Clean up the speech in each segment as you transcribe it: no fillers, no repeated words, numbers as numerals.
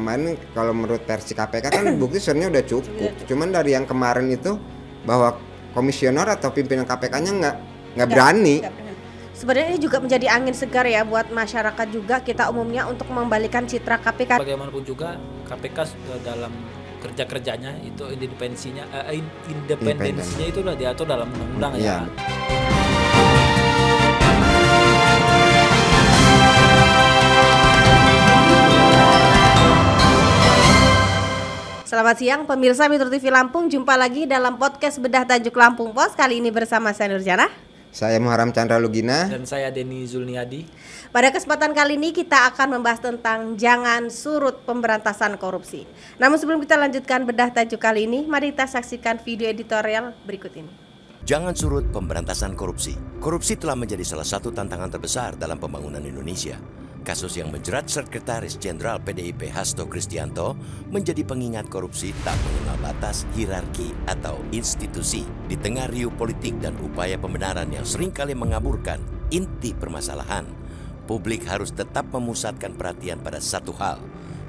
kemarin kalau menurut versi KPK kan bukti sebenarnya udah cukup. Cuman dari yang kemarin itu bahwa komisioner atau pimpinan KPK-nya nggak berani. Sebenarnya ini juga menjadi angin segar ya buat masyarakat juga, kita umumnya, untuk membalikan citra KPK. Bagaimanapun juga KPK dalam kerja-kerjanya itu independensinya itu udah diatur dalam undang-undang ya. Selamat siang pemirsa Metro TV Lampung, jumpa lagi dalam podcast Bedah Tajuk Lampung Pos. Kali ini bersama saya Nurjana, saya Muharam Chandra Lugina, dan saya Denny Zulniadi. Pada kesempatan kali ini kita akan membahas tentang jangan surut pemberantasan korupsi. Namun sebelum kita lanjutkan bedah tajuk kali ini, mari kita saksikan video editorial berikut ini. Jangan surut pemberantasan korupsi. Korupsi telah menjadi salah satu tantangan terbesar dalam pembangunan Indonesia. Kasus yang menjerat Sekretaris Jenderal PDIP Hasto Kristianto menjadi pengingat korupsi tak mengenal batas, hierarki, atau institusi. Di tengah riuh politik dan upaya pembenaran yang seringkali mengaburkan inti permasalahan, publik harus tetap memusatkan perhatian pada satu hal.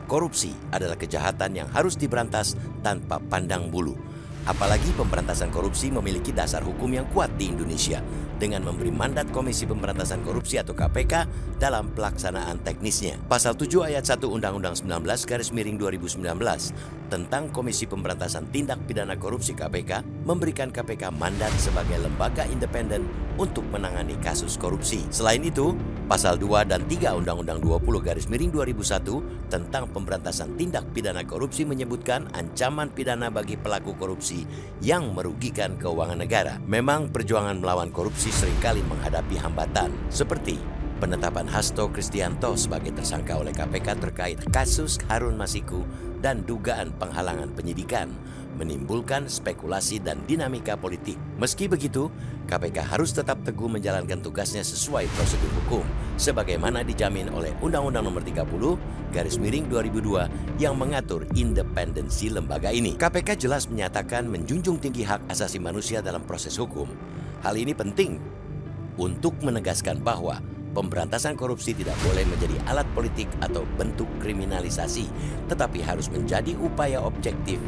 Korupsi adalah kejahatan yang harus diberantas tanpa pandang bulu. Apalagi pemberantasan korupsi memiliki dasar hukum yang kuat di Indonesia dengan memberi mandat Komisi Pemberantasan Korupsi atau KPK dalam pelaksanaan teknisnya. Pasal 7 ayat 1 Undang-Undang 19/2019 tentang Komisi Pemberantasan Tindak Pidana Korupsi KPK memberikan KPK mandat sebagai lembaga independen untuk menangani kasus korupsi. Selain itu, Pasal 2 dan 3 Undang-Undang 20/2001 tentang pemberantasan tindak pidana korupsi menyebutkan ancaman pidana bagi pelaku korupsi yang merugikan keuangan negara. Memang perjuangan melawan korupsi seringkali menghadapi hambatan, seperti penetapan Hasto Kristianto sebagai tersangka oleh KPK terkait kasus Harun Masiku dan dugaan penghalangan penyidikan, menimbulkan spekulasi dan dinamika politik. Meski begitu, KPK harus tetap teguh menjalankan tugasnya sesuai prosedur hukum, sebagaimana dijamin oleh Undang-Undang Nomor 30/2002 yang mengatur independensi lembaga ini. KPK jelas menyatakan menjunjung tinggi hak asasi manusia dalam proses hukum. Hal ini penting untuk menegaskan bahwa pemberantasan korupsi tidak boleh menjadi alat politik atau bentuk kriminalisasi, tetapi harus menjadi upaya objektif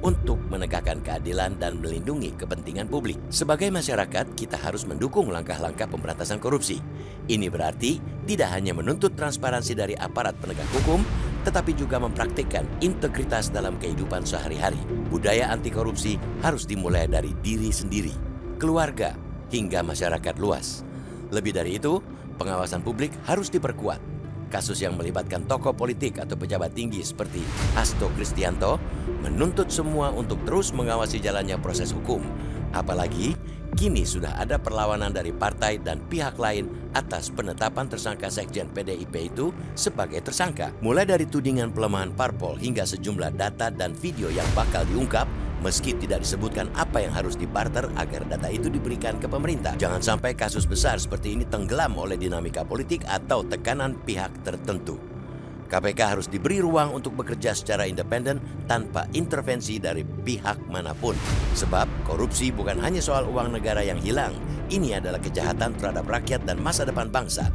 untuk menegakkan keadilan dan melindungi kepentingan publik. Sebagai masyarakat, kita harus mendukung langkah-langkah pemberantasan korupsi. Ini berarti tidak hanya menuntut transparansi dari aparat penegak hukum, tetapi juga mempraktikkan integritas dalam kehidupan sehari-hari. Budaya anti korupsi harus dimulai dari diri sendiri, keluarga, hingga masyarakat luas. Lebih dari itu, pengawasan publik harus diperkuat. Kasus yang melibatkan tokoh politik atau pejabat tinggi seperti Hasto Kristianto menuntut semua untuk terus mengawasi jalannya proses hukum. Apalagi kini sudah ada perlawanan dari partai dan pihak lain atas penetapan tersangka Sekjen PDIP itu sebagai tersangka. Mulai dari tudingan pelemahan parpol hingga sejumlah data dan video yang bakal diungkap, meski tidak disebutkan apa yang harus dibarter agar data itu diberikan ke pemerintah. Jangan sampai kasus besar seperti ini tenggelam oleh dinamika politik atau tekanan pihak tertentu. KPK harus diberi ruang untuk bekerja secara independen tanpa intervensi dari pihak manapun. Sebab korupsi bukan hanya soal uang negara yang hilang. Ini adalah kejahatan terhadap rakyat dan masa depan bangsa.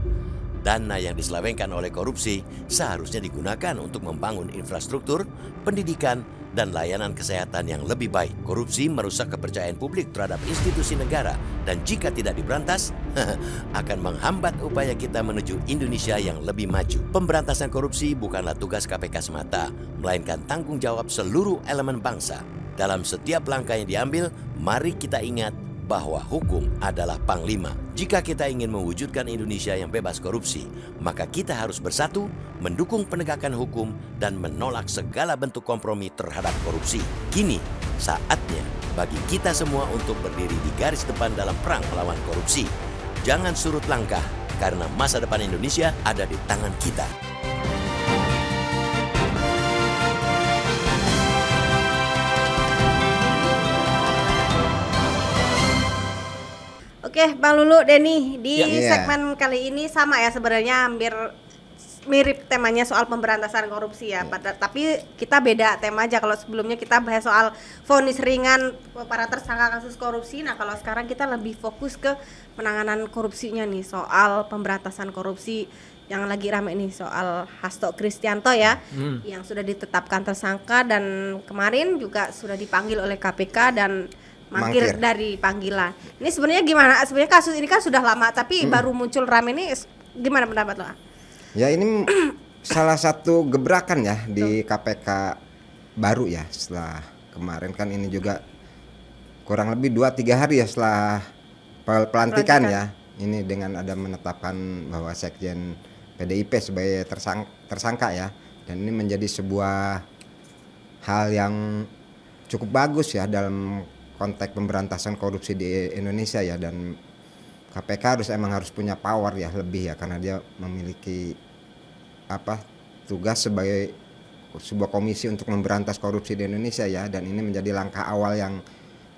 Dana yang diselewengkan oleh korupsi seharusnya digunakan untuk membangun infrastruktur, pendidikan, dan layanan kesehatan yang lebih baik. Korupsi merusak kepercayaan publik terhadap institusi negara dan jika tidak diberantas, akan menghambat upaya kita menuju Indonesia yang lebih maju. Pemberantasan korupsi bukanlah tugas KPK semata, melainkan tanggung jawab seluruh elemen bangsa. Dalam setiap langkah yang diambil, mari kita ingat bahwa hukum adalah panglima. Jika kita ingin mewujudkan Indonesia yang bebas korupsi, maka kita harus bersatu, mendukung penegakan hukum, dan menolak segala bentuk kompromi terhadap korupsi. Kini, saatnya bagi kita semua untuk berdiri di garis depan dalam perang melawan korupsi. Jangan surut langkah, karena masa depan Indonesia ada di tangan kita. Oke, Bang Lulu, Denny, di Ya. segmen kali ini sama ya sebenarnya, hampir mirip temanya soal pemberantasan korupsi ya. Tapi kita beda tema aja. Kalau sebelumnya kita bahas soal vonis ringan para tersangka kasus korupsi, nah kalau sekarang kita lebih fokus ke penanganan korupsinya nih, soal pemberantasan korupsi yang lagi rame ini soal Hasto Kristianto ya, yang sudah ditetapkan tersangka dan kemarin juga sudah dipanggil oleh KPK dan mangkir dari panggilan. Ini sebenarnya gimana? Sebenarnya kasus ini kan sudah lama tapi baru muncul rame ini, gimana pendapat lo? Ya ini salah satu gebrakan ya di KPK baru ya, setelah kemarin kan ini juga kurang lebih 2-3 hari ya setelah pelantikan ya. Ini dengan ada menetapkan bahwa Sekjen PDIP sebagai tersangka ya, dan ini menjadi sebuah hal yang cukup bagus ya dalam konteks pemberantasan korupsi di Indonesia ya, dan KPK harus punya power ya lebih ya, karena dia memiliki tugas sebagai sebuah komisi untuk memberantas korupsi di Indonesia ya, dan ini menjadi langkah awal yang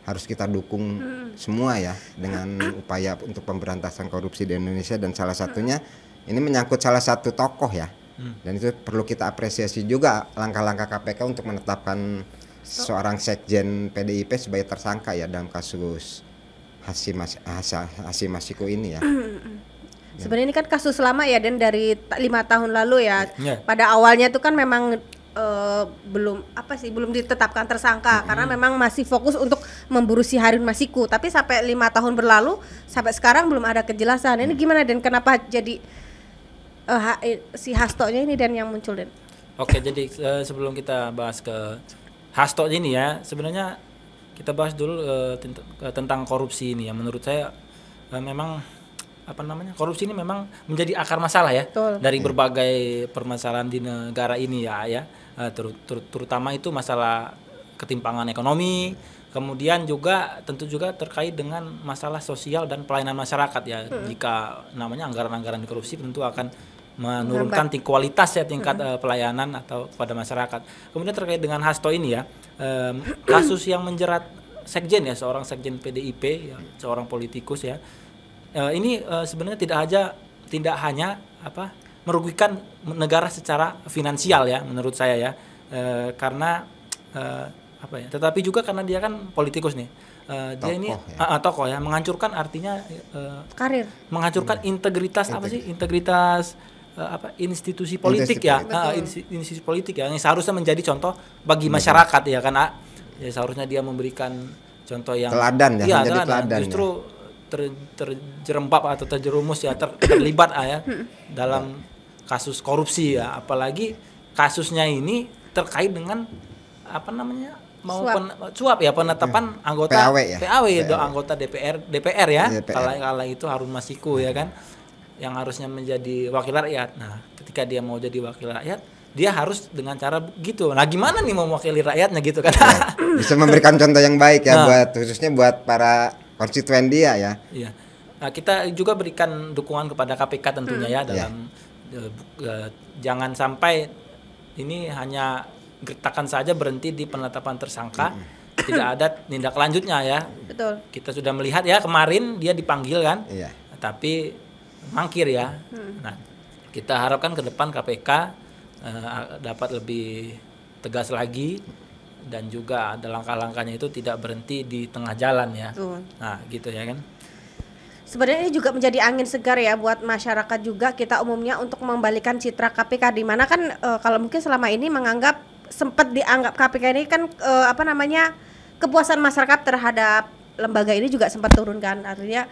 harus kita dukung semua ya dengan upaya untuk pemberantasan korupsi di Indonesia, dan salah satunya ini menyangkut salah satu tokoh ya, dan itu perlu kita apresiasi juga langkah-langkah KPK untuk menetapkan seorang sekjen PDIP sebagai tersangka ya dalam kasus Hasyim Masiku ini ya. Sebenarnya ini kan kasus lama ya, dan dari 5 tahun lalu ya. Pada awalnya tuh kan memang belum ditetapkan tersangka karena memang masih fokus untuk memburu si Harun Masiku, tapi sampai 5 tahun berlalu sampai sekarang belum ada kejelasan. Ini gimana dan kenapa jadi si Hasto-nya ini dan yang muncul dan? Oke, jadi sebelum kita bahas ke Hasto ini ya, sebenarnya kita bahas dulu tentang korupsi ini ya. Menurut saya memang korupsi ini memang menjadi akar masalah ya. Betul. Dari berbagai permasalahan di negara ini ya. Terutama itu masalah ketimpangan ekonomi, kemudian juga tentu juga terkait dengan masalah sosial dan pelayanan masyarakat ya. Jika namanya anggaran-anggaran korupsi tentu akan menurunkan kualitas ya tingkat pelayanan atau pada masyarakat. Kemudian terkait dengan Hasto ini ya, kasus yang menjerat sekjen ya, seorang sekjen PDIP ya, seorang politikus ya. Ini sebenarnya tidak hanya merugikan negara secara finansial ya menurut saya ya, karena tetapi juga karena dia kan politikus nih, dia ini tokoh ya, menghancurkan artinya karir, menghancurkan integritas institusi politik ya, institusi politik ya, yang seharusnya menjadi contoh bagi masyarakat ya, karena ya seharusnya dia memberikan contoh yang teladan ya, menjadi teladan justru terjerembab atau terjerumus ya, terlibat ya dalam kasus korupsi ya, apalagi kasusnya ini terkait dengan suap ya, penetapan anggota PAW anggota DPR ya, kala itu Harun Masiku ya kan, yang harusnya menjadi wakil rakyat. Nah, ketika dia mau jadi wakil rakyat, dia harus dengan cara begitu. Nah, gimana nih mau mewakili rakyatnya gitu kan? Ya, bisa memberikan contoh yang baik ya, khususnya buat para konstituen dia ya. Iya. Nah, kita juga berikan dukungan kepada KPK tentunya ya dalam jangan sampai ini hanya gertakan saja berhenti di penetapan tersangka, tidak ada tindak lanjutnya ya. Betul. Kita sudah melihat ya kemarin dia dipanggil kan, tapi mangkir ya. Nah, kita harapkan ke depan KPK dapat lebih tegas lagi, dan juga ada langkah-langkahnya itu tidak berhenti di tengah jalan ya. Nah gitu ya kan. Sebenarnya ini juga menjadi angin segar ya buat masyarakat juga, kita umumnya untuk membalikan citra KPK, di mana kan kalau mungkin selama ini sempat dianggap KPK ini kan kepuasan masyarakat terhadap lembaga ini juga sempat turun kan, artinya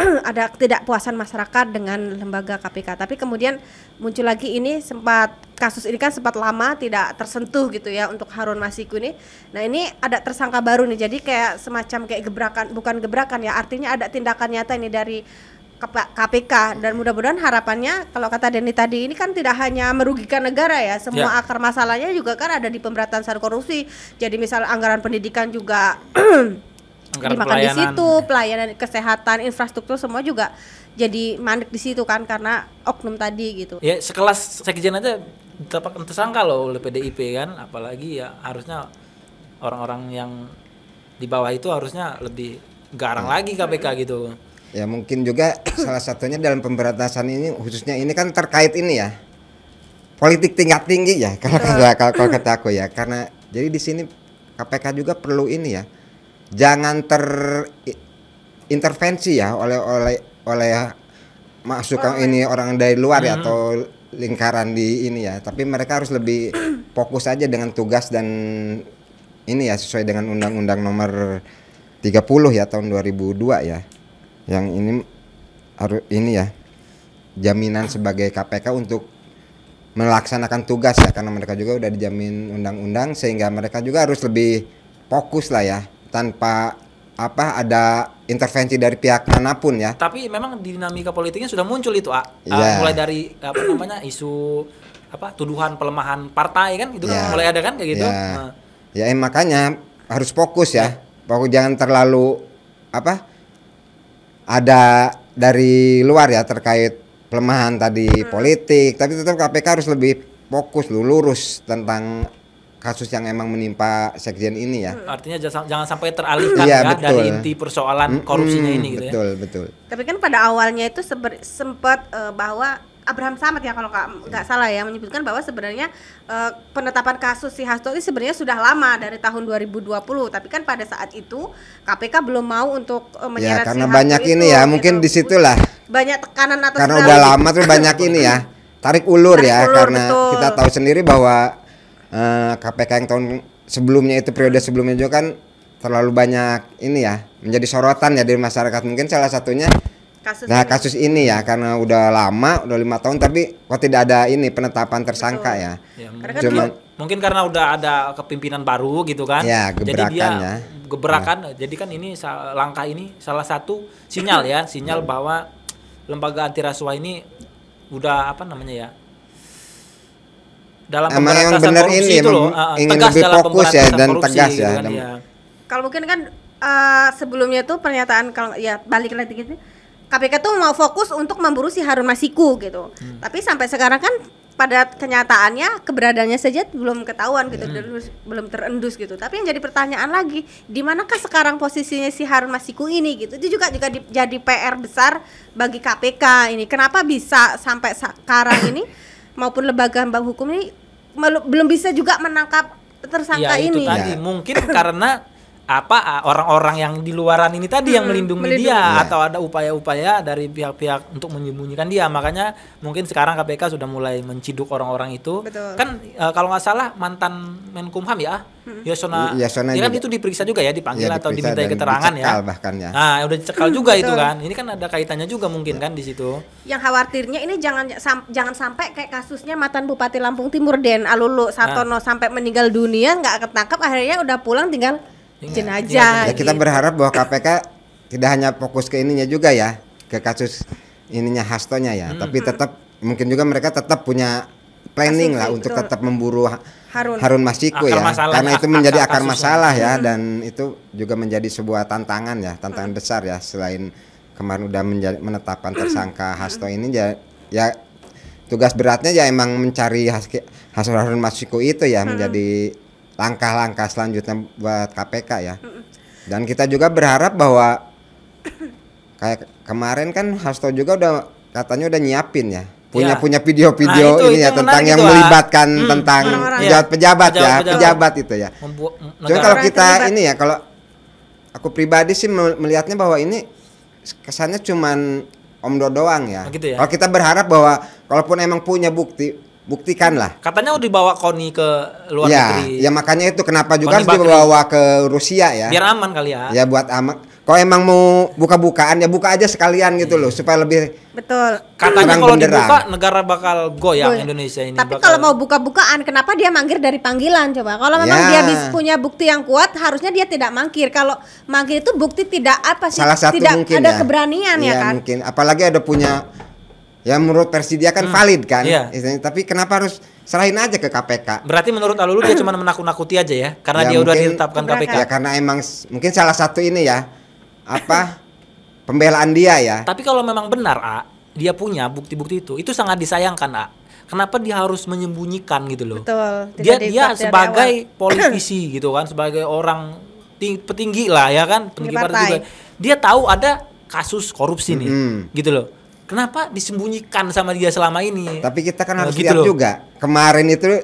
ada ketidakpuasan masyarakat dengan lembaga KPK. Tapi kemudian muncul lagi kasus ini kan sempat lama tidak tersentuh gitu ya untuk Harun Masiku ini. Nah, ini ada tersangka baru nih. Jadi kayak semacam bukan gebrakan ya, artinya ada tindakan nyata ini dari KPK, dan mudah-mudahan harapannya kalau kata Denny tadi ini kan tidak hanya merugikan negara ya, semua akar masalahnya juga kan ada di pemberantasan korupsi. Jadi misal anggaran pendidikan juga dimakan di situ, pelayanan kesehatan, infrastruktur semua juga jadi mandek di situ kan karena oknum tadi gitu. Ya sekelas sekjen aja ditetapkan tersangka loh oleh PDIP kan, apalagi ya harusnya orang-orang yang di bawah itu harusnya lebih garang lagi KPK gitu. Ya mungkin juga salah satunya dalam pemberantasan ini, khususnya ini kan terkait ini ya, politik tingkat tinggi ya kalau kata aku ya, karena jadi di sini KPK juga perlu ini ya, jangan terintervensi ya oleh masuk ini orang dari luar ya atau lingkaran di ini ya, tapi mereka harus lebih fokus aja dengan tugas dan ini ya sesuai dengan Undang-Undang Nomor 30 ya tahun 2002 ya. Yang ini harus ini ya jaminan sebagai KPK untuk melaksanakan tugas ya, karena mereka juga udah dijamin undang-undang sehingga mereka juga harus lebih fokus lah ya tanpa ada intervensi dari pihak manapun ya. Tapi memang dinamika politiknya sudah muncul itu, mulai dari isu tuduhan pelemahan partai kan itu kan mulai ada kan kayak gitu. Ya makanya harus fokus ya. Fokus, jangan terlalu ada dari luar ya terkait pelemahan tadi politik, tapi tetap KPK harus lebih fokus lurus tentang kasus yang emang menimpa sekjen ini ya. Artinya jangan sampai teralihkan dari inti persoalan korupsinya ini gitu ya. Betul. Tapi kan pada awalnya itu sempat bahwa Abraham Samad ya kalau nggak salah ya menyebutkan bahwa sebenarnya penetapan kasus si Hasto ini sebenarnya sudah lama dari tahun 2020, tapi kan pada saat itu KPK belum mau untuk menyeret karena si Hasto banyak itu, ini ya gitu. mungkin disitulah banyak tekanan atas karena udah lama tuh banyak ini ya tarik ulur karena betul. Kita tahu sendiri bahwa KPK yang tahun sebelumnya itu periode sebelumnya juga kan terlalu banyak ini ya menjadi sorotan ya dari masyarakat, mungkin salah satunya kasus ini ya karena udah lama udah 5 tahun tapi kok tidak ada ini penetapan tersangka ya. Mungkin karena udah ada kepimpinan baru gitu kan. Ya, gebrakan. Jadi kan ini langkah ini salah satu sinyal ya, sinyal bahwa lembaga anti rasuah ini udah dalam pemberantasan korupsi itu loh, ingin tegas lebih dalam fokus ya dan korupsi, tegas gitu ya. Kan, Kalau mungkin kan sebelumnya tuh pernyataan kalau ya balik lagi gitu, KPK tuh mau fokus untuk memburu si Harun Masiku gitu. Tapi sampai sekarang kan pada kenyataannya keberadaannya saja belum ketahuan gitu, belum terendus gitu. Tapi yang jadi pertanyaan lagi, di manakah sekarang posisinya si Harun Masiku ini gitu? Itu juga jadi PR besar bagi KPK ini. Kenapa bisa sampai sekarang ini maupun lembaga hukum ini belum bisa juga menangkap tersangka ini? Itu tadi mungkin karena orang-orang yang di luaran ini tadi yang melindungi dia atau ada upaya-upaya dari pihak-pihak untuk menyembunyikan dia. Makanya mungkin sekarang KPK sudah mulai menciduk orang-orang itu. Betul. Kan kalau nggak salah mantan Menkumham ya, Yasona ya kan itu diperiksa juga ya, dipanggil atau dimintai keterangan ya. Bahkan ya. Nah, udah dicekal juga itu kan. Ini kan ada kaitannya juga mungkin kan di situ. Yang khawatirnya ini jangan sampai kayak kasusnya mantan Bupati Lampung Timur Den Alulu Sartono sampai meninggal dunia nggak ketangkap, akhirnya udah pulang tinggal jenazah. Ya kita berharap bahwa KPK tidak hanya fokus ke ininya juga ya, ke kasus ininya Hastonya ya, tapi tetap mungkin juga mereka tetap punya planning lah untuk tetap memburu Harun Masiku ya, karena itu menjadi akar masalah ya, dan itu juga menjadi sebuah tantangan besar ya. Selain kemarin udah menetapkan tersangka Hasto ini ya tugas beratnya ya emang mencari Harun Masiku itu ya, menjadi langkah-langkah selanjutnya buat KPK ya. Dan kita juga berharap bahwa kayak kemarin kan Hasto juga katanya udah nyiapin ya. Punya video-video ini ya tentang yang melibatkan tentang pejabat itu ya. Cuma kalau kita ini ya, kalau aku pribadi sih melihatnya bahwa ini kesannya cuman omdo doang ya. Kalau kita berharap bahwa kalaupun emang punya buktikanlah. Katanya udah dibawa KONI ke luar negeri. Ya makanya itu kenapa juga harus dibawa ke Rusia ya. Biar aman kali ya. Ya buat aman. Kalau emang mau buka-bukaan ya buka aja sekalian gitu loh, supaya lebih Katanya kalau dibuka negara bakal goyang Indonesia ini. Tapi kalau mau buka-bukaan kenapa dia mangkir dari panggilan coba? Kalau memang dia punya bukti yang kuat harusnya dia tidak mangkir. Kalau mangkir itu bukti tidak tidak ada keberanian ya kan. Mungkin apalagi ada punya ya menurut versi dia kan valid kan, tapi kenapa harus serahin aja ke KPK? Berarti menurut Alulu dia cuma menakut-nakuti aja ya, karena dia udah ditetapkan KPK. Ya karena emang mungkin salah satu ini ya, pembelaan dia ya. Tapi kalau memang benar dia punya bukti-bukti itu sangat disayangkan Kenapa dia harus menyembunyikan gitu loh? Betul. Dia sebagai politisi gitu kan, sebagai orang petinggi lah ya kan, petinggi partai juga. Dia tahu ada kasus korupsi nih, gitu loh. Kenapa disembunyikan sama dia selama ini? Tapi kita kan harus lihat juga kemarin itu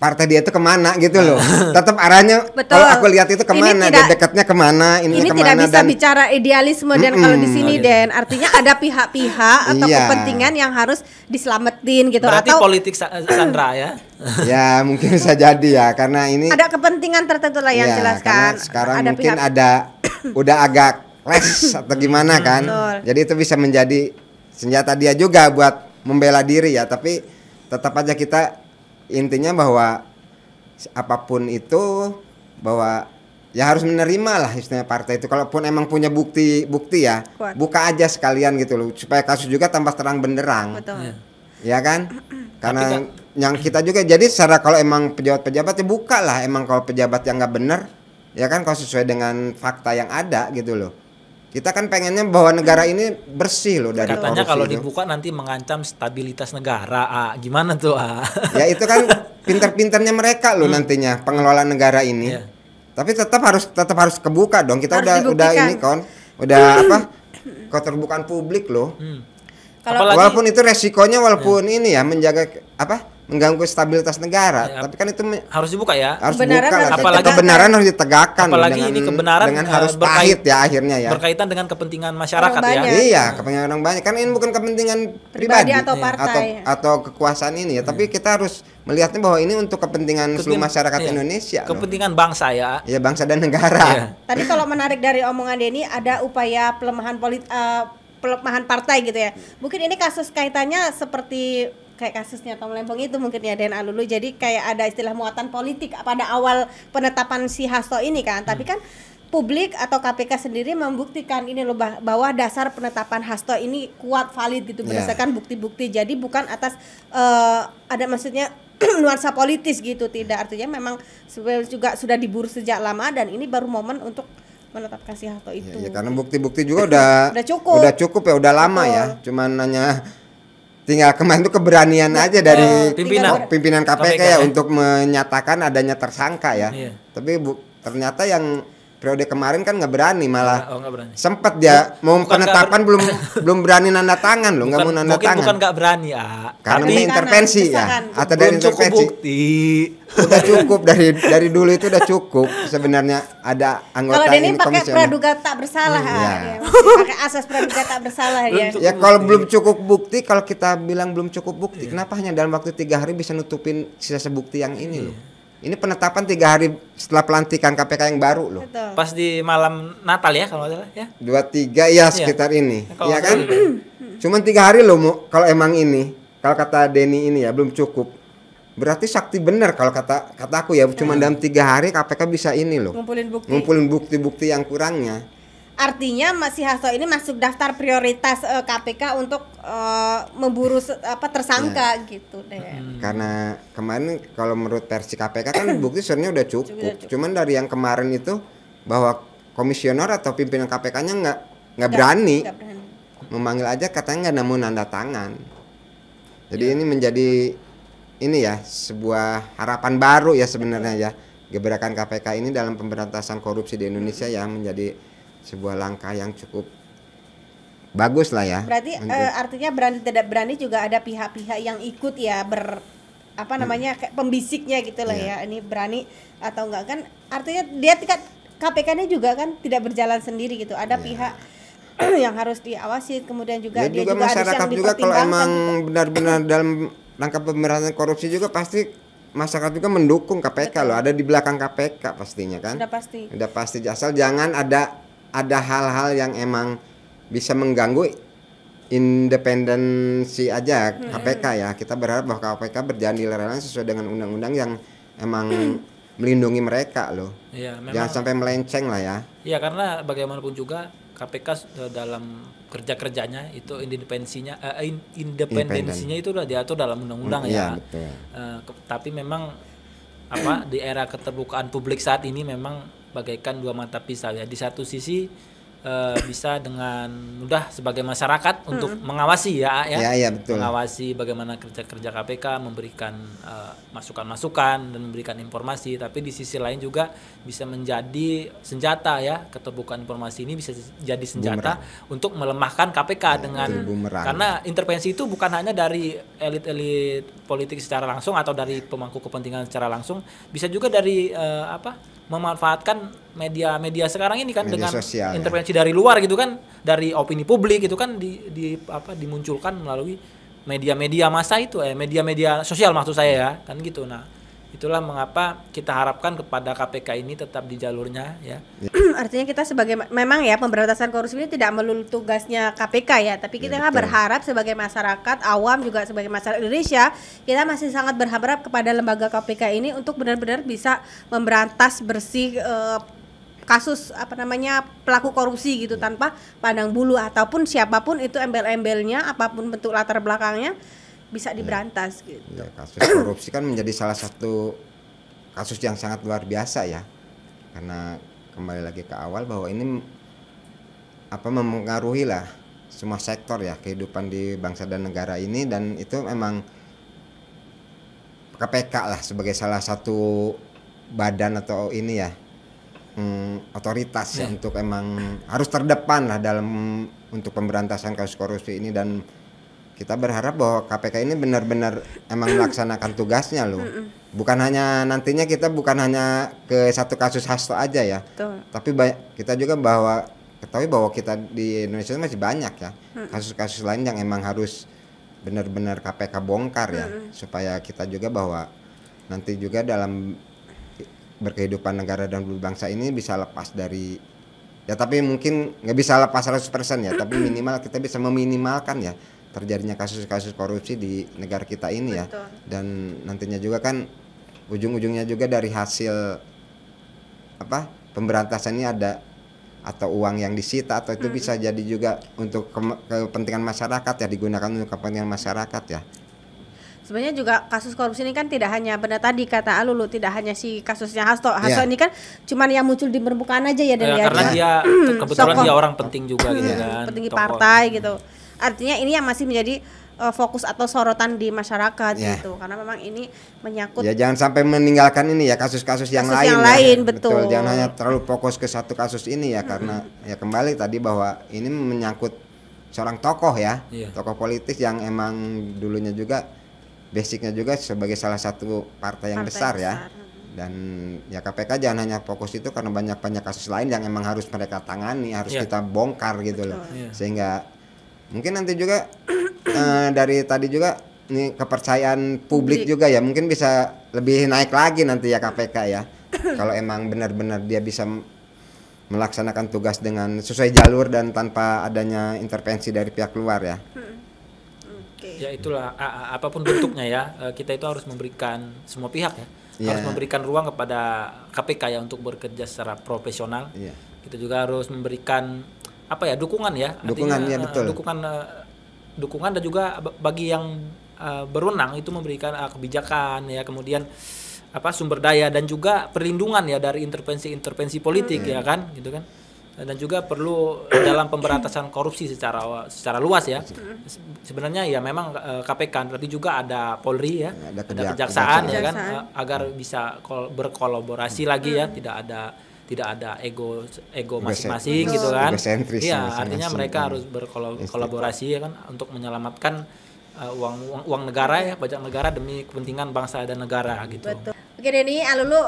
partai dia itu kemana gitu loh. Tetap arahnya Betul. kalau aku lihat itu kemana, dia dekatnya kemana, ini kemana, tidak bisa dan bicara idealisme dan kalau di sini Oke. Den artinya ada pihak-pihak atau Iya. kepentingan yang harus diselamatin gitu Berarti atau politik Sandra ya. ya mungkin bisa jadi ya karena ini ada kepentingan tertentu lah yang ya, jelaskan. karena sekarang Ada mungkin pihak- ada udah agak les atau gimana kan. Betul. Jadi itu bisa menjadi senjata dia juga buat membela diri ya, tapi tetap aja kita intinya bahwa apapun itu bahwa ya harus menerima lah istilahnya partai itu, kalaupun emang punya bukti ya Kuat. buka aja sekalian gitu loh supaya kasus juga tambah terang benderang. Betul. Iya. Ya kan? Karena yang kita juga jadi secara kalau emang pejabat-pejabat ya buka lah, emang kalau pejabat yang nggak benar ya kan kalau sesuai dengan fakta yang ada gitu loh. Kita kan pengennya bahwa negara ini bersih loh dari Katanya korupsi kalau itu. dibuka nanti mengancam stabilitas negara. Gimana tuh? Ya itu kan pinter-pinternya mereka loh nantinya pengelola negara ini. Iya. Tapi tetap harus kebuka dong. Kita Harus udah dibuktikan. ini kan. Udah apa? Keterbukaan publik loh. Kalau Apalagi- Walaupun itu resikonya walaupun ini ya menjaga mengganggu stabilitas negara. Ya, Tapi kan itu harus dibuka ya. harus Kebenaran buka lah. harus Apalagi- Kebenaran harus ditegakkan loh, Apalagi ini kebenaran dengan harus berkait- pahit ya akhirnya ya. Berkaitan dengan kepentingan masyarakat Orang ya. banyak. Iya, kepentingan orang banyak kan ini bukan kepentingan Pribadi pribadi atau partai. atau kekuasaan ini ya, tapi kita harus melihatnya bahwa ini untuk kepentingan seluruh masyarakat Iya. Indonesia loh. Kepentingan bangsa ya. Ya bangsa dan negara. Iya. Tadi kalau menarik dari omongan Denny ada upaya pelemahan partai gitu ya. Mungkin ini kasus kaitannya seperti kayak kasusnya Tom Lempong itu mungkin ya Den Alulu. Jadi kayak ada istilah muatan politik pada awal penetapan si Hasto ini kan. Tapi kan publik atau KPK sendiri membuktikan ini loh bahwa dasar penetapan Hasto ini kuat valid gitu Iya. berdasarkan bukti-bukti. Jadi bukan atas ada maksudnya nuansa politis gitu, tidak, artinya memang sebenarnya juga sudah diburu sejak lama dan ini baru momen untuk menetapkan si Hasto itu. Ya, karena bukti-bukti juga udah Udah cukup. ya, udah lama Betul. ya. Cuman nanya tinggal kemarin tuh keberanian aja dari pimpinan KPK ya untuk menyatakan adanya tersangka ya. Iya. Tapi ternyata yang periode kemarin kan nggak berani, malah Oh, nggak berani. sempat dia mau Bukan penetapan belum berani nanda tangan loh, nggak mau nanda Mungkin bukan tangan. nggak berani ya. Karena Tapi ini intervensi ya, desakan. atau dari belum cukup intervensi. bukti. Udah cukup dari dulu itu udah cukup sebenarnya ada anggota Kalau Denny ini pakai komisioner. praduga tak bersalah, Iya. ya, masih pakai asas praduga tak bersalah ya. Ya kalau belum cukup bukti, kalau kita bilang belum cukup bukti, kenapa hanya dalam waktu 3 hari bisa nutupin sisa bukti yang ini loh? Ini penetapan 3 hari setelah pelantikan KPK yang baru loh. Betul. Pas di malam Natal ya kalau nggak salah ya. 2-3 ya sekitar ini, Kalau ya nggak kan? salah Cuman 3 hari loh, kalau emang ini, kalau kata Denny ini ya belum cukup. Berarti sakti benar kalau kata aku ya, cuman dalam 3 hari KPK bisa ini loh. Ngumpulin bukti. Ngumpulin bukti-bukti yang kurangnya. Artinya masih Hasto ini masuk daftar prioritas KPK untuk memburu tersangka gitu deh. Karena kemarin kalau menurut versi KPK kan bukti sebenarnya udah cukup. Cuman dari yang kemarin itu bahwa komisioner atau pimpinan KPK-nya nggak berani Nggak berani. memanggil aja, katanya nggak nemu nanda tangan. Jadi ini menjadi ini ya sebuah harapan baru ya sebenarnya ya, gebrakan KPK ini dalam pemberantasan korupsi di Indonesia ya, menjadi sebuah langkah yang cukup bagus lah ya. Berarti artinya berani tidak berani juga ada pihak-pihak yang ikut ya kayak pembisiknya gitu lah ya. Ini berani atau enggak kan? Artinya dia tingkat KPK-nya juga kan tidak berjalan sendiri gitu. Ada pihak yang harus diawasi, kemudian juga Ya dia juga juga harus masyarakat yang juga kalau dipertimbangkan emang juga. benar-benar dalam rangka pemberantasan korupsi juga pasti masyarakat juga mendukung KPK loh, ada di belakang KPK pastinya kan. Udah pasti. Udah pasti, asal jangan ada hal-hal yang emang bisa mengganggu independensi aja KPK ya. Kita berharap bahwa KPK berjalan di lereng sesuai dengan undang-undang yang emang melindungi mereka loh. Iya, memang. Jangan sampai melenceng lah ya. Iya, karena bagaimanapun juga KPK dalam kerja-kerjanya itu independensinya itu udah diatur dalam undang-undang Iya, ya. betul. Tapi memang di era keterbukaan publik saat ini memang bagaikan dua mata pisau ya. Di satu sisi bisa dengan mudah sebagai masyarakat untuk mengawasi ya. Ya, betul. Mengawasi bagaimana kerja-kerja KPK, memberikan masukan-masukan dan memberikan informasi, tapi di sisi lain juga bisa menjadi senjata ya. Keterbukaan informasi ini bisa jadi senjata untuk melemahkan KPK dengan karena intervensi itu bukan hanya dari elit-elit politik secara langsung atau dari pemangku kepentingan secara langsung, bisa juga dari memanfaatkan media sekarang ini kan media dengan sosial, intervensi dari luar gitu kan, dari opini publik itu kan dimunculkan melalui media-media massa itu media-media sosial maksud saya ya kan gitu. Nah itulah mengapa kita harapkan kepada KPK ini tetap di jalurnya ya. Artinya kita sebagai memang ya pemberantasan korupsi ini tidak melulu tugasnya KPK ya, tapi kita berharap sebagai masyarakat awam juga sebagai masyarakat Indonesia kita masih sangat berharap kepada lembaga KPK ini untuk benar-benar bisa memberantas bersih kasus pelaku korupsi gitu tanpa pandang bulu ataupun siapapun itu embel-embelnya apapun bentuk latar belakangnya bisa diberantas gitu. Ya, kasus korupsi kan menjadi salah satu kasus yang sangat luar biasa ya. Karena kembali lagi ke awal bahwa ini mempengaruhi lah semua sektor ya kehidupan di bangsa dan negara ini, dan itu memang KPK lah sebagai salah satu badan atau ini ya otoritas ya untuk emang harus terdepan lah dalam untuk pemberantasan kasus korupsi ini, dan kita berharap bahwa KPK ini benar-benar emang melaksanakan tugasnya loh. Bukan hanya nantinya kita bukan hanya ke satu kasus Hasto aja ya. Betul. Tapi kita juga ketahui bahwa kita di Indonesia masih banyak ya kasus-kasus lain yang emang harus benar-benar KPK bongkar ya, supaya kita juga bahwa nanti juga dalam berkehidupan negara dan berbangsa ini bisa lepas dari ya, tapi mungkin nggak bisa lepas 100% ya, tapi minimal kita bisa meminimalkan ya terjadinya kasus-kasus korupsi di negara kita ini ya. Dan nantinya juga kan ujung-ujungnya juga dari hasil pemberantasan ini ada atau uang yang disita atau itu bisa jadi juga untuk kepentingan masyarakat ya, digunakan untuk kepentingan masyarakat ya. Sebenarnya juga kasus korupsi ini kan tidak hanya benar tadi kata Alulu, tidak hanya si kasusnya Hasto ini kan cuman yang muncul di permukaan aja ya, dan karena dia kebetulan dia orang penting juga gitu kan, petinggi partai gitu. Artinya ini yang masih menjadi fokus atau sorotan di masyarakat gitu, karena memang ini menyangkut ya, jangan sampai meninggalkan ini ya kasus-kasus yang lain. Betul. Jangan hanya terlalu fokus ke satu kasus ini ya, karena ya kembali tadi bahwa ini menyangkut seorang tokoh ya, tokoh politis yang emang dulunya juga basicnya juga sebagai salah satu partai yang besar ya. Dan ya KPK jangan hanya fokus itu, karena banyak kasus lain yang emang harus mereka tangani, harus kita bongkar gitu loh. Sehingga mungkin nanti juga dari tadi juga nih kepercayaan publik juga ya mungkin bisa lebih naik lagi nanti ya KPK ya. Kalau emang benar-benar dia bisa melaksanakan tugas dengan sesuai jalur dan tanpa adanya intervensi dari pihak luar ya. Ya itulah apapun bentuknya ya, kita itu harus memberikan semua pihak ya. Harus memberikan ruang kepada KPK ya untuk bekerja secara profesional. Kita juga harus memberikan dukungan ya, dukungan dan juga bagi yang berwenang itu memberikan kebijakan ya, kemudian sumber daya dan juga perlindungan ya dari intervensi politik ya kan gitu kan. Dan juga perlu dalam pemberantasan korupsi secara luas ya. Sebenarnya ya memang KPK, tapi juga ada Polri ya, ada kejaksaan ya kan, agar bisa berkolaborasi lagi ya, tidak ada ego masing-masing gitu kan. Iya, artinya mereka harus berkolaborasi ya kan untuk menyelamatkan uang negara ya, pajak negara demi kepentingan bangsa dan negara gitu. Betul. Oke Denny, Alulu,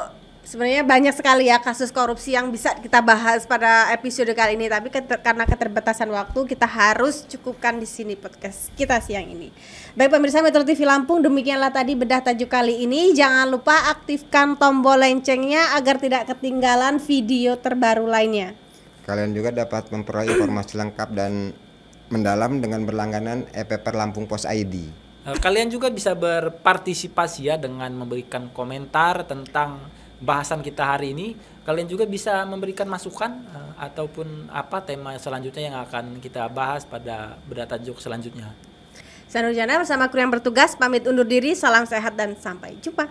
sebenarnya banyak sekali ya kasus korupsi yang bisa kita bahas pada episode kali ini, tapi karena keterbatasan waktu kita harus cukupkan di sini podcast kita siang ini. Baik pemirsa Metro TV Lampung, demikianlah tadi bedah tajuk kali ini. Jangan lupa aktifkan tombol loncengnya agar tidak ketinggalan video terbaru lainnya. Kalian juga dapat memperoleh informasi lengkap dan mendalam dengan berlangganan e-paper Lampung Pos ID. Kalian juga bisa berpartisipasi ya dengan memberikan komentar tentang bahasan kita hari ini. Kalian juga bisa memberikan masukan ataupun tema selanjutnya yang akan kita bahas pada bedah tajuk selanjutnya. Saya Nurjana bersama kru yang bertugas pamit undur diri. Salam sehat dan sampai jumpa.